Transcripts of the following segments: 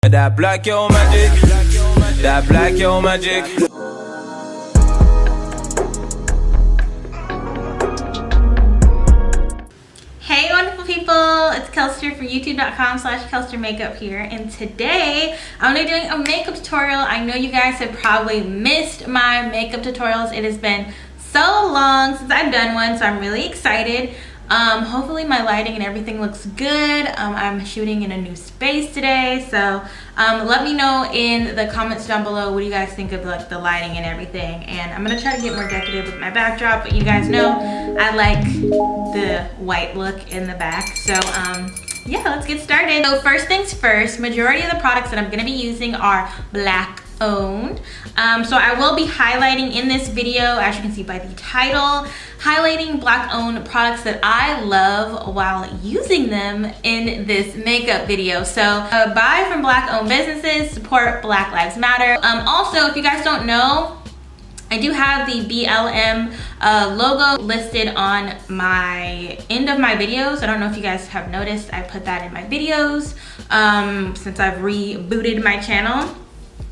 That black yo magic, that black yo magic. Hey wonderful people, it's Kellster for youtube.com/KellsterMakeup here, and today I'm going to be doing a makeup tutorial. I know you guys have probably missed my makeup tutorials. It has been so long since I've done one, so I'm really excited. Hopefully my lighting and everything looks good. I'm shooting in a new space today, so let me know in the comments down below what do you guys think of like the lighting and everything. And I'm gonna try to get more decorative with my backdrop, but you guys know I like the white look in the back. So yeah, let's get started. So first things first, majority of the products that I'm gonna be using are black owned. So I will be highlighting in this video, as you can see by the title, highlighting black owned products that I love while using them in this makeup video. So buy from black owned businesses, support Black Lives Matter. Also, if you guys don't know, I do have the BLM logo listed on my end of my videos. I don't know if you guys have noticed, I put that in my videos since I've rebooted my channel.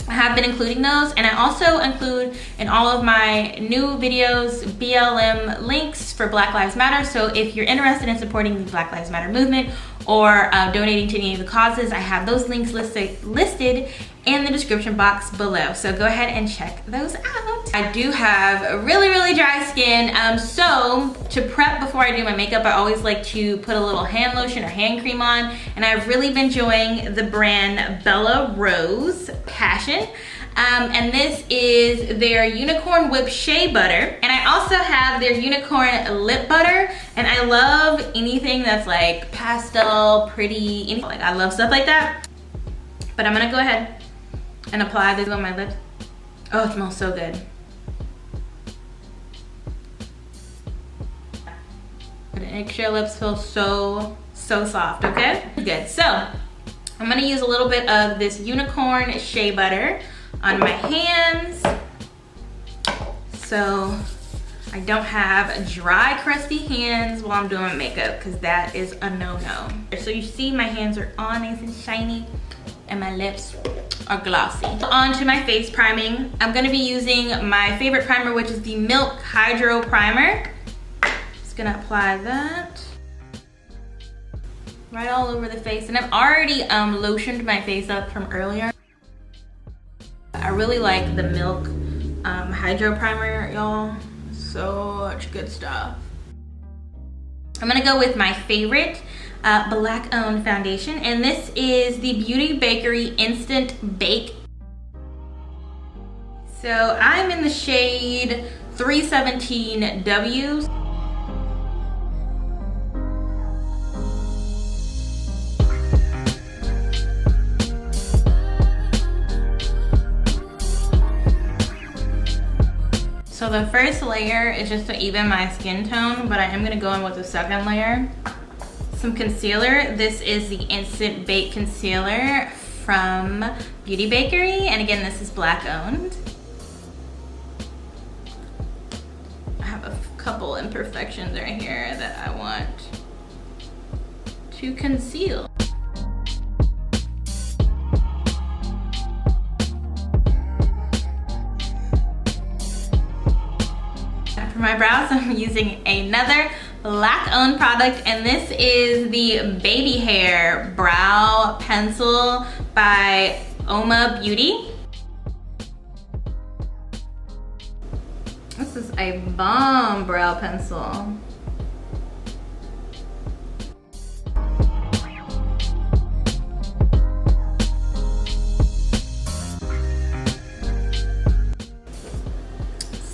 I have been including those, and I also include in all of my new videos BLM links for Black Lives Matter. So if you're interested in supporting the Black Lives Matter movement or donating to any of the causes, I have those links listed in the description box below. So go ahead and check those out. I do have really dry skin, so to prep before I do my makeup, I always like to put a little hand lotion or hand cream on, and I've really been enjoying the brand Bella Rose Passion. And this is their Unicorn Whipped Shea Butter, and I also have their Unicorn Lip Butter, and I love anything that's like pastel, pretty, like I love stuff like that. But I'm gonna go ahead and apply this on my lips. Oh, it smells so good. It makes your lips feel so soft, okay? Good, so I'm gonna use a little bit of this Unicorn Shea Butter on my hands so I don't have dry, crusty hands while I'm doing my makeup, because that is a no-no. So you see my hands are all nice and shiny and my lips are glossy. On to my face priming. I'm gonna be using my favorite primer, which is the Milk Hydro Primer. Just gonna apply that right all over the face, and I've already lotioned my face up from earlier. I really like the Milk Hydro Primer, y'all. So much good stuff. I'm gonna go with my favorite black owned foundation, and this is the Bakerie Instant Bake. So I'm in the shade 317W. So the first layer is just to even my skin tone, but I am gonna go in with the second layer. Some concealer. This is the Instant Bake Concealer from Bakerie, and again, this is black owned. I have a couple imperfections right here that I want to conceal. For my brows, I'm using another black owned product, and this is the Baby Hair Brow Pencil by Uoma Beauty. This is a bomb brow pencil.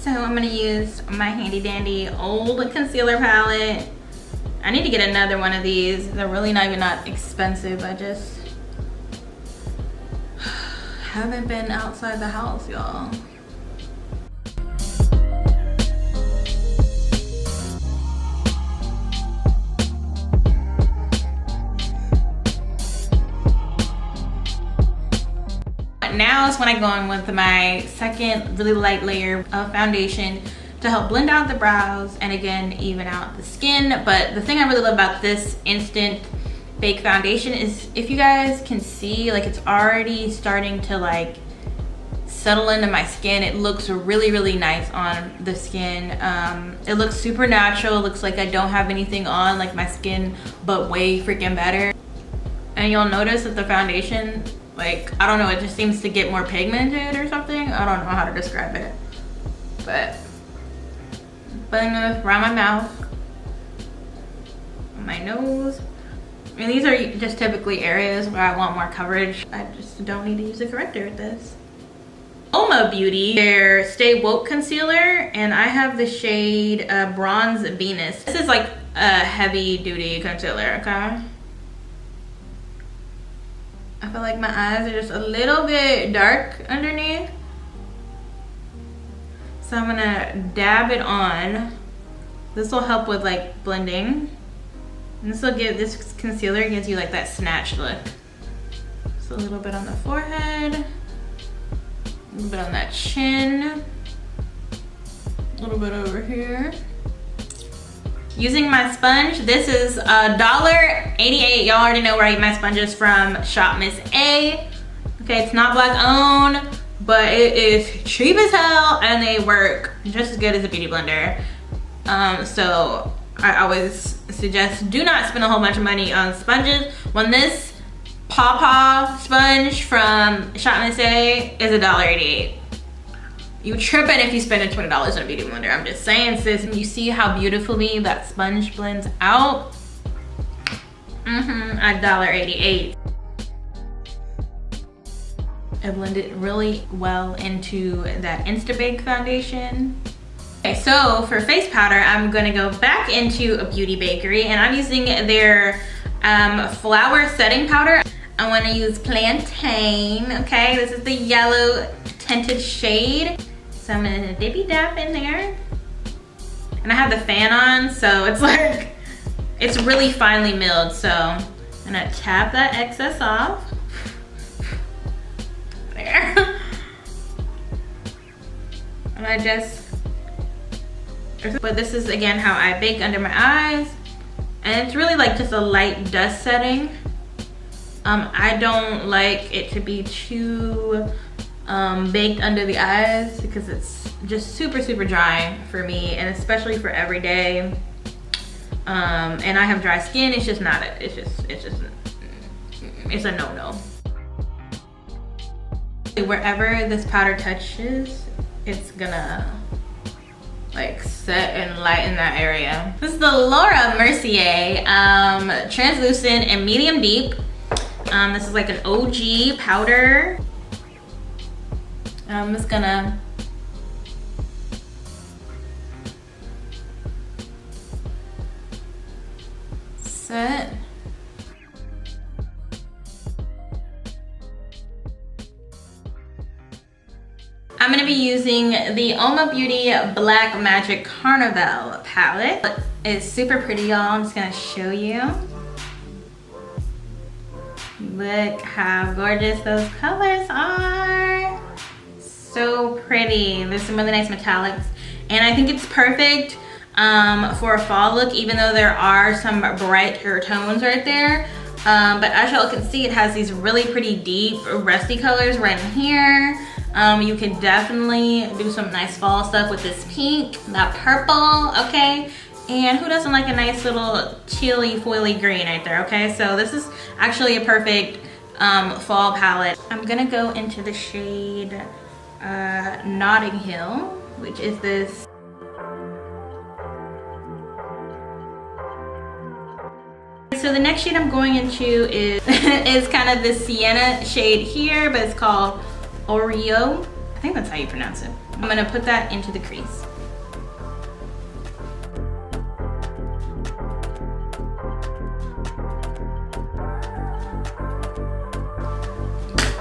So I'm gonna use my handy dandy old concealer palette. I need to get another one of these. They're really not even that expensive. I just haven't been outside the house, y'all. Now is when I go in with my second really light layer of foundation to help blend out the brows and again even out the skin. But the thing I really love about this Instant Bake foundation is, if you guys can see, like it's already starting to like settle into my skin. It looks really, really nice on the skin. It looks super natural. It looks like I don't have anything on like my skin, but way freaking better. And you'll notice that the foundation, like, I don't know, it just seems to get more pigmented or something. I don't know how to describe it. But around my mouth, my nose. And these are just typically areas where I want more coverage. I just don't need to use a corrector with this. Uoma Beauty, their Stay Woke Concealer, and I have the shade Bronze Venus. This is like a heavy duty concealer, okay? I feel like my eyes are just a little bit dark underneath. So I'm gonna dab it on. This will help with like blending. And this concealer gives you like that snatched look. So a little bit on the forehead. A little bit on that chin, a little bit over here. Using my sponge, this is $1.88. Y'all already know where I get my sponges from, Shop Miss A. Okay, it's not black owned, but it is cheap as hell and they work just as good as a beauty blender. So I always suggest do not spend a whole bunch of money on sponges. When this Paw sponge from Shop Miss A is $1.88. You tripping if you spend $20 on a beauty blender. I'm just saying, sis. And you see how beautifully that sponge blends out? $1.88. I blend it really well into that InstaBake foundation. Okay, so for face powder, I'm gonna go back into a Beauty Bakerie, and I'm using their flower setting powder. I want to use Plantain, okay? This is the yellow tinted shade. So I'm gonna dippy dab in there. And I have the fan on, so it's like, it's really finely milled. So I'm gonna tap that excess off. There. And I just, but this is again how I bake under my eyes. And it's really like just a light dust setting. I don't like it to be too baked under the eyes because it's just super, super dry for me, and especially for every day. And I have dry skin. It's just not, it's a no-no. Wherever this powder touches, it's gonna like set and lighten that area. This is the Laura Mercier translucent and medium deep. This is like an OG powder. I'm just gonna set. I'm gonna be using the Uoma Beauty Black Magic Carnival palette. It's super pretty, y'all. I'm just gonna show you. Look how gorgeous those colors are. So pretty. There's some really nice metallics. And I think it's perfect for a fall look, even though there are some brighter tones right there. But as y'all can see, it has these really pretty deep rusty colors right in here. You can definitely do some nice fall stuff with this pink, that purple, okay? And who doesn't like a nice little chilly foily green right there, okay? So this is actually a perfect fall palette. I'm gonna go into the shade Notting Hill, which is this So the next shade I'm going into is is kind of the sienna shade here, but it's called Oreo. I think that's how you pronounce it. I'm gonna put that into the crease.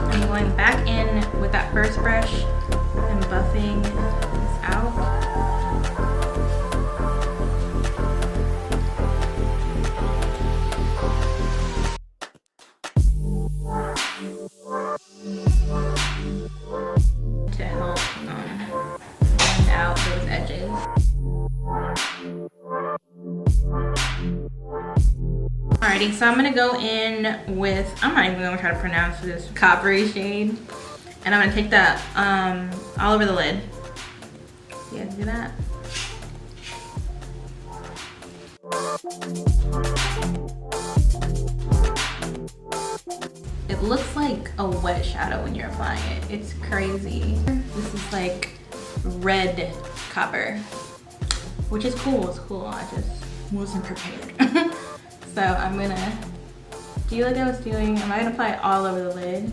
I'm going back in with that first brush and buffing this out. To help blend out those edges. Alrighty, Alrighty, so I'm gonna go in with, I'm not even gonna try to pronounce this coppery shade. And I'm gonna take that all over the lid. You guys do that? It looks like a wet shadow when you're applying it. It's crazy. This is like red copper, which is cool. It's cool. I just wasn't prepared. So I'm gonna do like I was doing. I'm not gonna apply it all over the lid,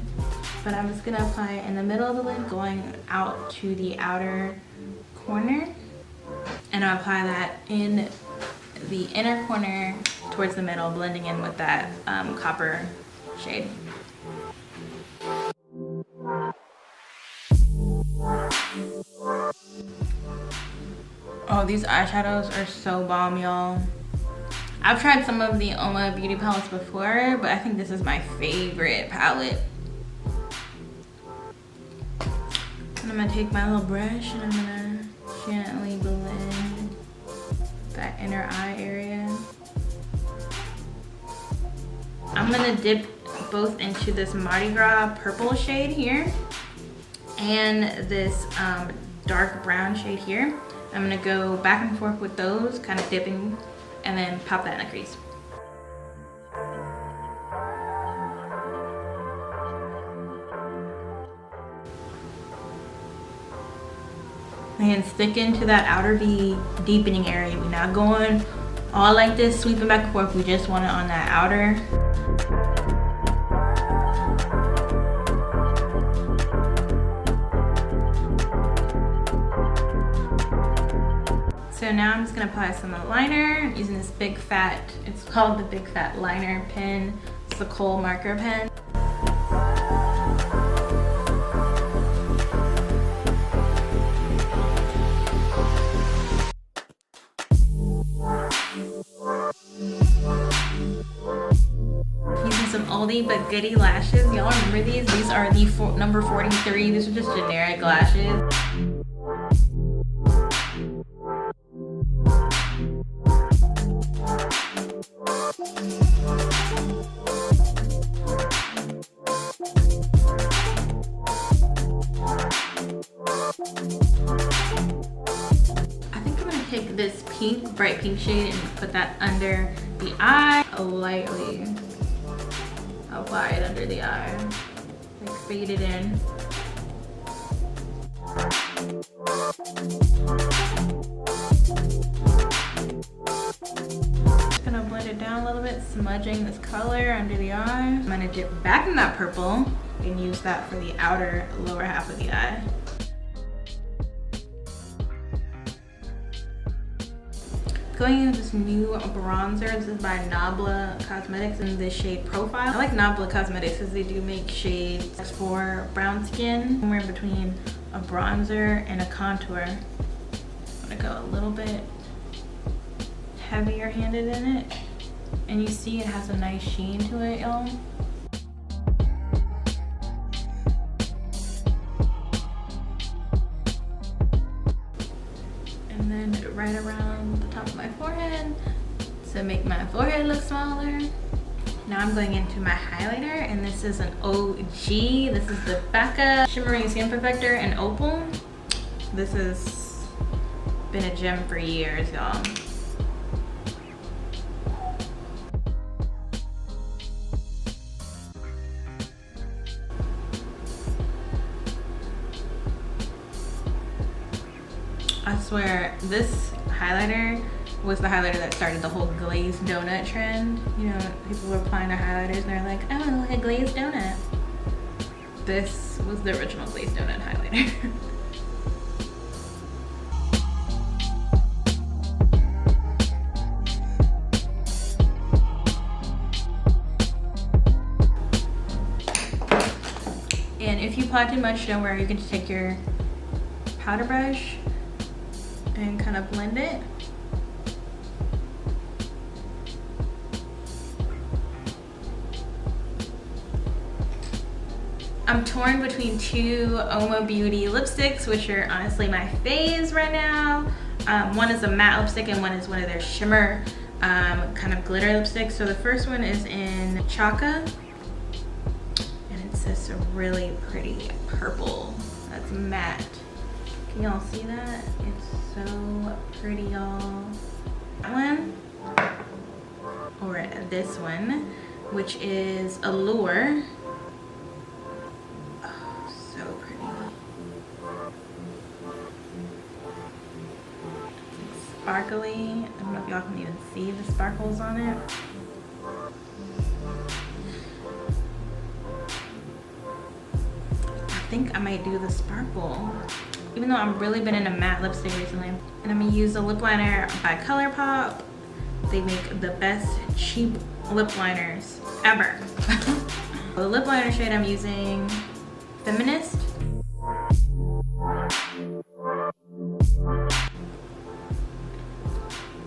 but I'm just gonna apply it in the middle of the lid, going out to the outer corner, and I'll apply that in the inner corner towards the middle, blending in with that copper shade. Oh, these eyeshadows are so bomb, y'all. I've tried some of the Uoma beauty palettes before, but I think this is my favorite palette. And I'm gonna take my little brush and I'm gonna gently blend that inner eye area. I'm gonna dip both into this Mardi Gras purple shade here and this dark brown shade here. I'm gonna go back and forth with those, kind of dipping, and then pop that in the crease. And stick into that outer V deepening area. We're not going all like this, sweeping back and forth. We just want it on that outer. So now I'm just gonna apply some liner. I'm using this big fat, it's called the Big Fat Liner pen. It's the Kohl marker pen. Using some oldie but goodie lashes. Y'all remember these? These are the number 43. These are just generic lashes. Take this pink, bright pink shade and put that under the eye. Lightly apply it under the eye, like fade it in. Just gonna blend it down a little bit, smudging this color under the eye. I'm gonna dip back in that purple and use that for the outer lower half of the eye. Going into this new bronzer. This is by Nabla Cosmetics in the shade Profile. I like Nabla Cosmetics because they do make shades for brown skin. Somewhere in between a bronzer and a contour. I'm gonna go a little bit heavier handed in it. And you see it has a nice sheen to it, y'all. And then right around the top of my forehead to make my forehead look smaller. Now I'm going into my highlighter, and this is an OG. This is the Becca Shimmering Skin Perfector in Opal. This has been a gem for years, y'all. I swear, this highlighter was the highlighter that started the whole glazed donut trend. You know, people were applying their highlighters and they're like, I want to look like a glazed donut. This was the original glazed donut highlighter. And if you apply too much, don't worry, you can just take your powder brush and kind of blend it. I'm torn between two Uoma Beauty lipsticks, which are honestly my faves right now. One is a matte lipstick and one is one of their shimmer kind of glitter lipstick. So the first one is in Chaka, and it's this really pretty purple that's matte. Can y'all see that? It's so pretty, y'all. That one, or this one, which is Allure. Oh, so pretty. It's sparkly. I don't know if y'all can even see the sparkles on it. I think I might do the sparkle, even though I've really been in a matte lipstick recently. And I'm gonna use a lip liner by ColourPop. They make the best cheap lip liners ever. The lip liner shade I'm using, Feminist.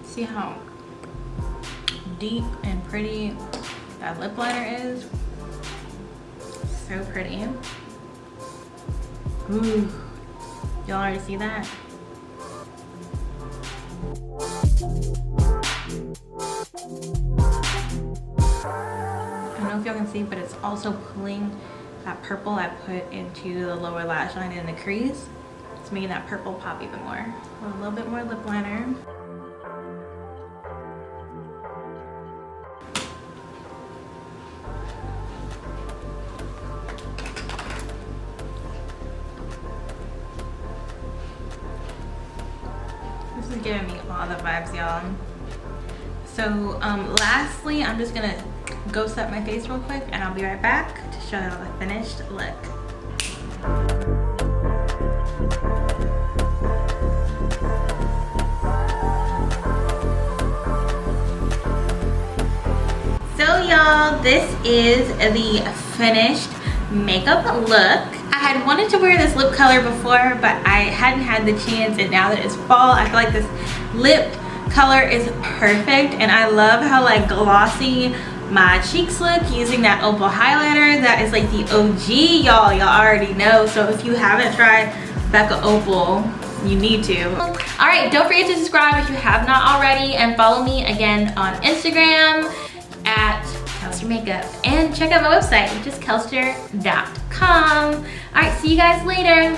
See how deep and pretty that lip liner is? So pretty. Ooh, y'all already see that? I don't know if y'all can see, but it's also pulling that purple I put into the lower lash line and the crease. It's making that purple pop even more. A little bit more lip liner. This is giving me all the vibes, y'all. So lastly, I'm just gonna go set my face real quick and I'll be right back to show y'all the finished look. So y'all, this is the finished makeup look. I had wanted to wear this lip color before, but I hadn't had the chance, and now that it's fall, I feel like this lip color is perfect. And I love how like glossy my cheeks look using that opal highlighter. That is like the OG, y'all already know. So if you haven't tried Becca Opal, you need to. All right, don't forget to subscribe if you have not already, and follow me again on Instagram at Kellster Makeup, and check out my website, which is kellster.com. All right, see you guys later.